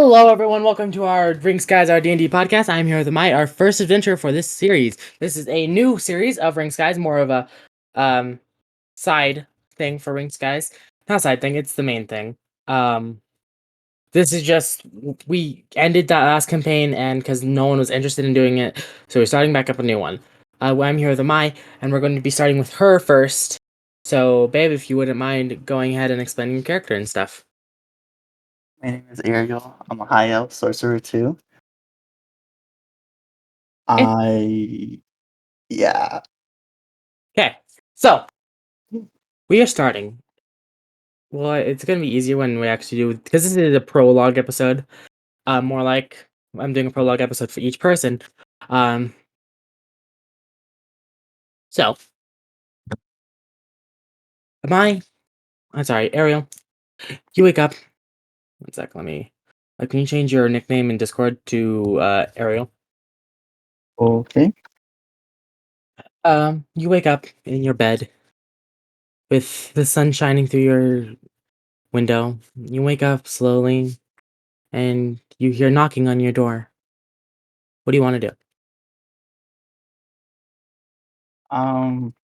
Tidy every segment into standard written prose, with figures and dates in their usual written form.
Hello, everyone. Welcome to our Rings Guys, our D&D podcast. I'm here with Mai, our first adventure for this series. This is a new series of Rings Guys, more of a side thing for Rings Guys. Not side thing, it's the main thing. This is just we ended that last campaign, and because no one was interested in doing it, so we're starting back up a new one. I'm here with Mai, and we're going to be starting with her first. So, babe, if you wouldn't mind going ahead and explaining your character and stuff. My name is Arial. I'm a high elf sorcerer too. Okay. Yeah. Okay, so we are starting. Well, it's gonna be easier when we actually do, because this is a prologue episode. More like I'm doing a prologue episode for each person. Um, so I'm sorry, Ariel. You wake up. One sec. Let me. Can you change your nickname in Discord to Ariel? Okay. You wake up in your bed with the sun shining through your window. You wake up slowly, and you hear knocking on your door. What do you want to do? Um,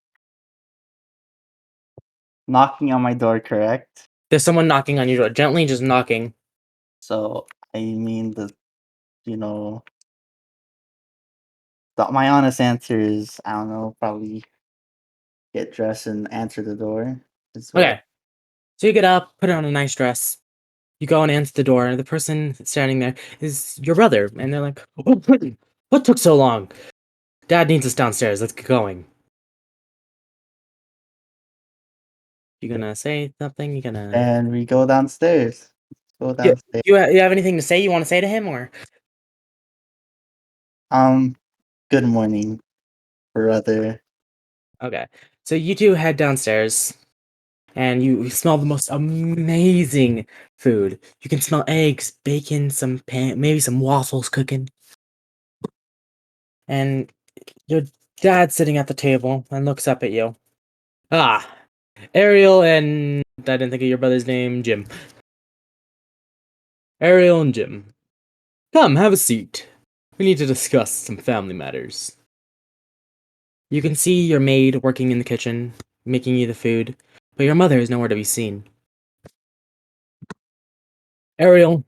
Knocking on my door, correct? There's someone knocking on your door, gently just knocking. So I mean you know, my honest answer is I don't know, probably get dressed and answer the door. Is what. Okay. So you get up, put on a nice dress. You go and answer the door, and the person standing there is your brother. And they're like, what took so long? Dad needs us downstairs. Let's get going. You gonna say something? You gonna. And we go downstairs. Go You, downstairs. you have anything to say you want to say to him? Or. Um, Good morning, brother. Okay. So you two head downstairs, and you smell the most amazing food. You can smell eggs, bacon, maybe some waffles cooking. And your dad's sitting at the table and looks up at you. Ah, Ariel and I didn't think of your brother's name, Jim. Ariel and Jim. Come, have a seat. We need to discuss some family matters. You can see your maid working in the kitchen, making you the food, but your mother is nowhere to be seen. Ariel,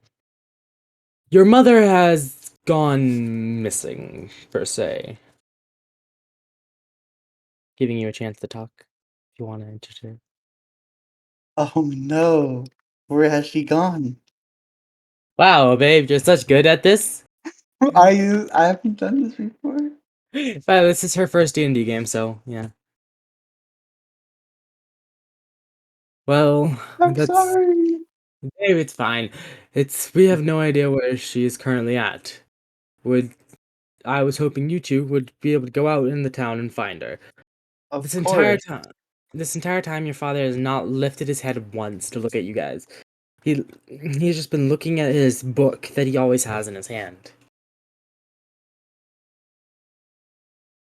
your mother has gone missing, per se. Giving you a chance to talk, if you want to interfere. Oh no, where has she gone? Wow, babe, you're such good at this. I haven't done this before. Well, this is her first D&D game, so yeah. Well, I'm that's sorry. Babe, it's fine. We have no idea where she is currently at. Would I was hoping you two would be able to go out in the town and find her. Of This entire course. time, this entire time, your father has not lifted his head once to look at you guys. He's just been looking at his book that he always has in his hand.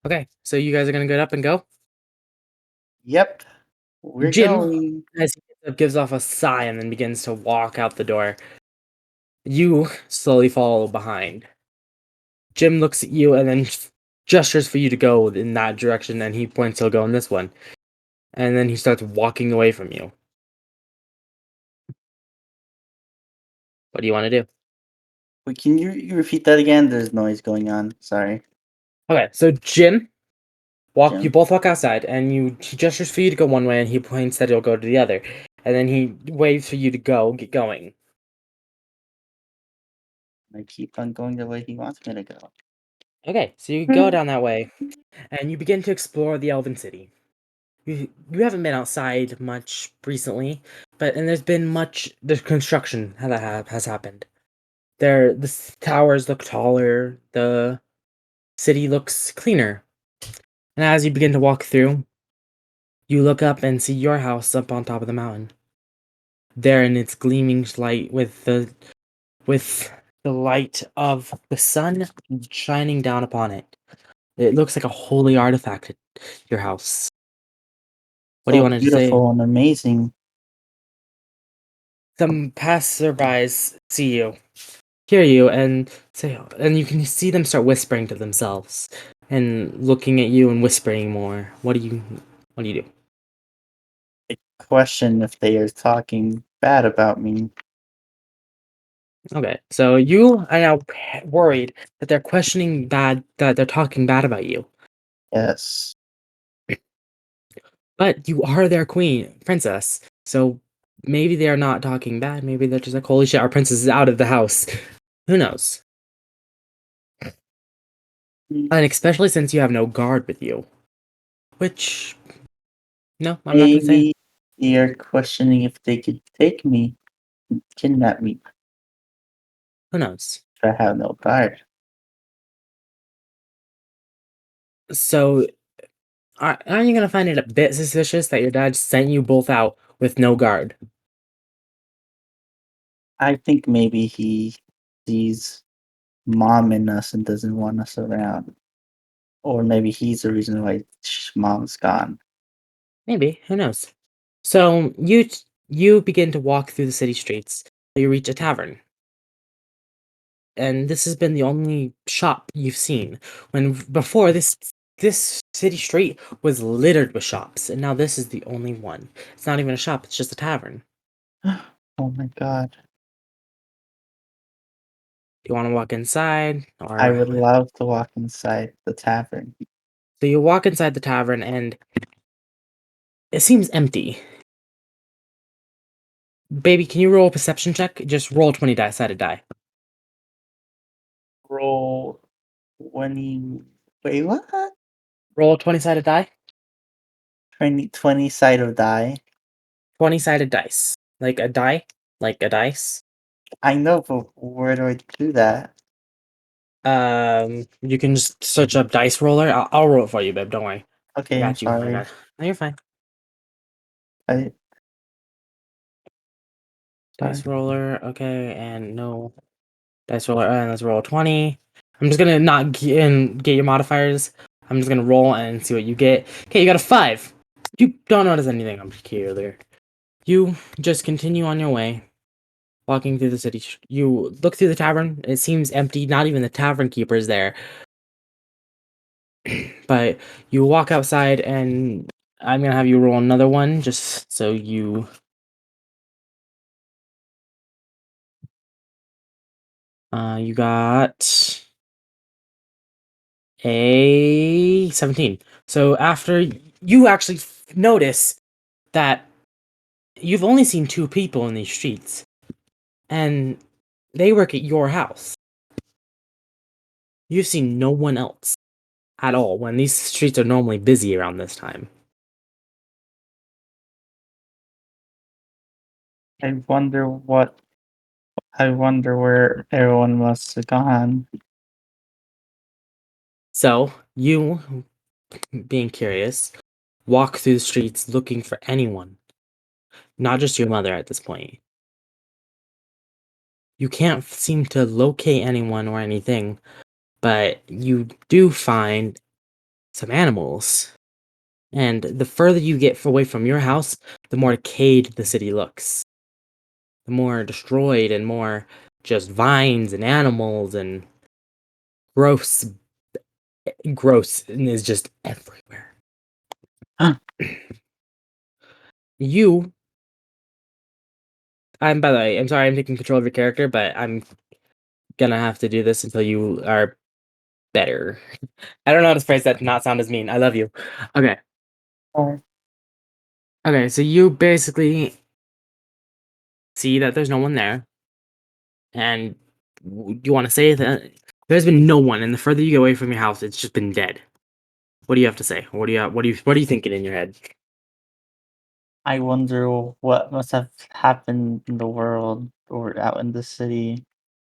Okay, so you guys are gonna get up and go. Yep. We're Jim, going. as he gets up, gives off a sigh and then begins to walk out the door. You slowly follow behind. Jim looks at you and then gestures for you to go in that direction, and he points to go in this one. And then he starts walking away from you. What do you want to do? Wait, can you repeat that again? There's noise going on. Sorry, Okay, so Jim, you Jim. both walk outside, and he gestures for you to go one way, and he points that he'll go to the other. And then he waves for you to get going. I keep on going the way he wants me to go. Okay, so you go down that way, and you begin to explore the Elven City. You haven't been outside much recently, and there's construction that has happened. The towers look taller, the city looks cleaner. And as you begin to walk through, you look up and see your house up on top of the mountain. There in its gleaming light with the light of the sun shining down upon it. It looks like a holy artifact at your house. What do you So want to say? beautiful and amazing. Some passerbys see you. hear you and say, and you can see them start whispering to themselves and looking at you and whispering more. What do you do? I question if they are talking bad about me. Okay, so you are now worried that they're questioning that they're talking bad about you. Yes. But you are their queen, princess. So maybe they're not talking bad. Maybe they're just like, holy shit, our princess is out of the house. Who knows? Mm, And especially since you have no guard with you. Which, no, I'm not gonna say. maybe they are questioning if they could take me, kidnap me, Who knows? if I have no guard. So, aren't you gonna find it a bit suspicious that your dad sent you both out with no guard? I think maybe he sees mom in us and doesn't want us around. Or maybe he's the reason why mom's gone. Maybe, who knows? So, you begin to walk through the city streets. You reach a tavern. And this has been the only shop you've seen. When before this city street was littered with shops, and now this is the only one. It's not even a shop; it's just a tavern. Oh my god. Do you want to walk inside, I or would love to walk inside the tavern. so you walk inside the tavern, and it seems empty. Baby, can you roll a perception check? Just roll 20 sided die. Roll 20. Wait, what? Roll a 20 sided die. 20 side of die. 20 sided dice, like a die, like a dice. I know, but where do I do that? You can just search up dice roller. I'll roll it for you, babe. Don't worry. I Okay, I'm got you. I sorry. got. No, you're fine. I Dice sorry. roller, okay, and no dice roller, and let's roll 20. I'm just gonna not get your modifiers. I'm just gonna roll and see what you get. Okay, you got a 5. You don't notice anything peculiar. You just continue on your way, walking through the city. You look through the tavern. It seems empty. Not even the tavern keeper is there. But you walk outside, and I'm gonna have you roll another one, just so you got a 17. So after you actually notice that you've only seen 2 people in these streets, and they work at your house. You've seen no one else at all when these streets are normally busy around this time. I wonder what I wonder where everyone must have gone. So you, being curious, walk through the streets looking for anyone, not just your mother at this point. You can't seem to locate anyone or anything, but you do find some animals. And the further you get away from your house, the more decayed the city looks. The more destroyed and more just vines and animals and gross, gross is just everywhere. You, by the way, I'm sorry I'm taking control of your character, but I'm gonna have to do this until you are better. I don't know how to phrase that to not sound as mean. I love you. Okay. Oh, Okay, so you basically see that there's no one there, and you want to say that there's been no one, and the further you get away from your house, it's just been dead. What do you have to say? What are you thinking in your head? I wonder what must have happened in the world or out in the city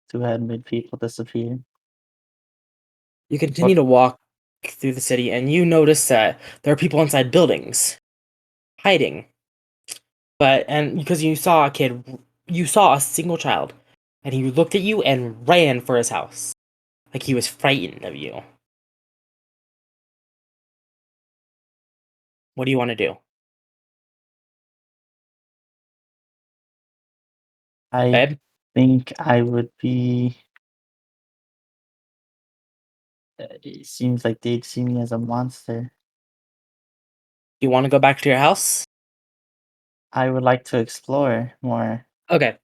to have made people disappear. You continue What to walk through the city, and you notice that there are people inside buildings hiding. And because you saw a single child, and he looked at you and ran for his house, like he was frightened of you. What do you want to do, I babe? think I would be It seems like they'd see me as a monster. You wanna go back to your house? I would like to explore more. Okay.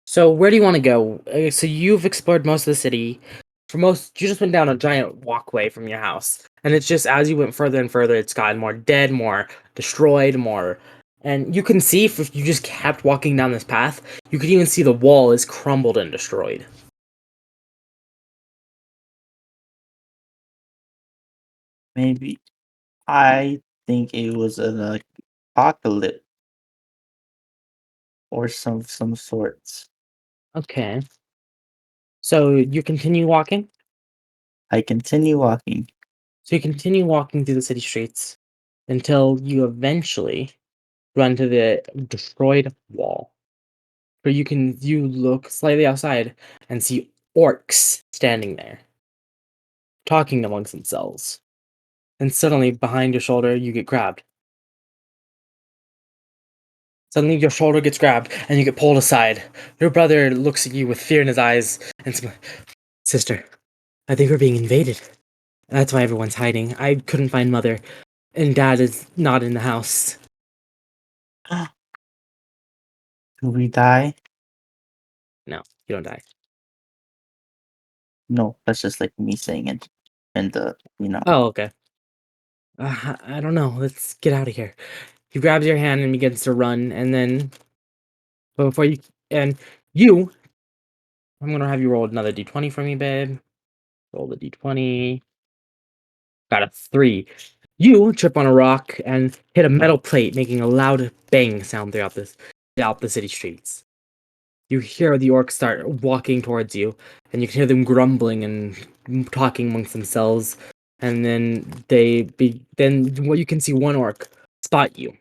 So where do you wanna go? So you've explored most of the city. For most you just went down a giant walkway from your house, and it's just as you went further and further, it's gotten more dead, more destroyed, more and you can see if you just kept walking down this path, you could even see the wall is crumbled and destroyed. Maybe I think it was an apocalypse or some sorts. Okay. So you continue walking? I continue walking. So you continue walking through the city streets until you eventually run to the destroyed wall. Where you look slightly outside and see orcs standing there, talking amongst themselves. And suddenly behind your shoulder you get grabbed. Suddenly your shoulder gets grabbed and you get pulled aside. Your brother looks at you with fear in his eyes and says, "Sister, I think we're being invaded. That's why everyone's hiding. I couldn't find mother, and dad is not in the house." Do we die? No, you don't die. No, that's just like me saying it. And Oh, okay. I don't know. Let's get out of here. He grabs your hand and begins to run, and then but before you and you, I'm gonna have you roll another d20 for me, babe. Roll the d20. Got a 3. You trip on a rock and hit a metal plate, making a loud bang sound throughout the city streets. You hear the orcs start walking towards you, and you can hear them grumbling and talking amongst themselves. And then then what you can see one orc spot you.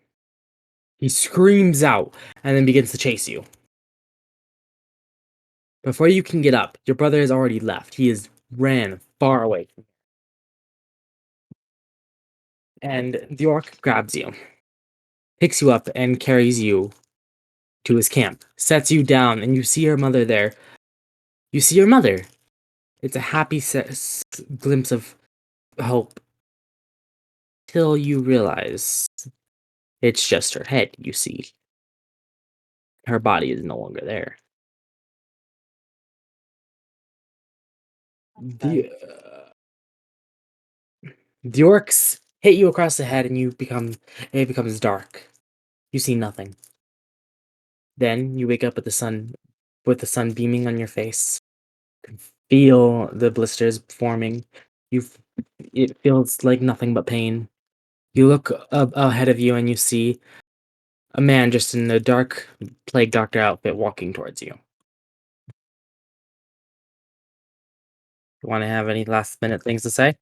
He screams out and then begins to chase you. Before you can get up, your brother has already left. He has ran far away. And the orc grabs you, picks you up, and carries you to his camp, sets you down, and you see your mother there. You see your mother. It's a happy glimpse of hope till you realize it's just her head, you see. Her body is no longer there. The, the orcs hit you across the head and it becomes dark. You see nothing. Then you wake up with the sun beaming on your face. You can feel the blisters forming. You it feels like nothing but pain. You look up ahead of you and you see a man just in a dark plague doctor outfit walking towards you. You want to have any last minute things to say?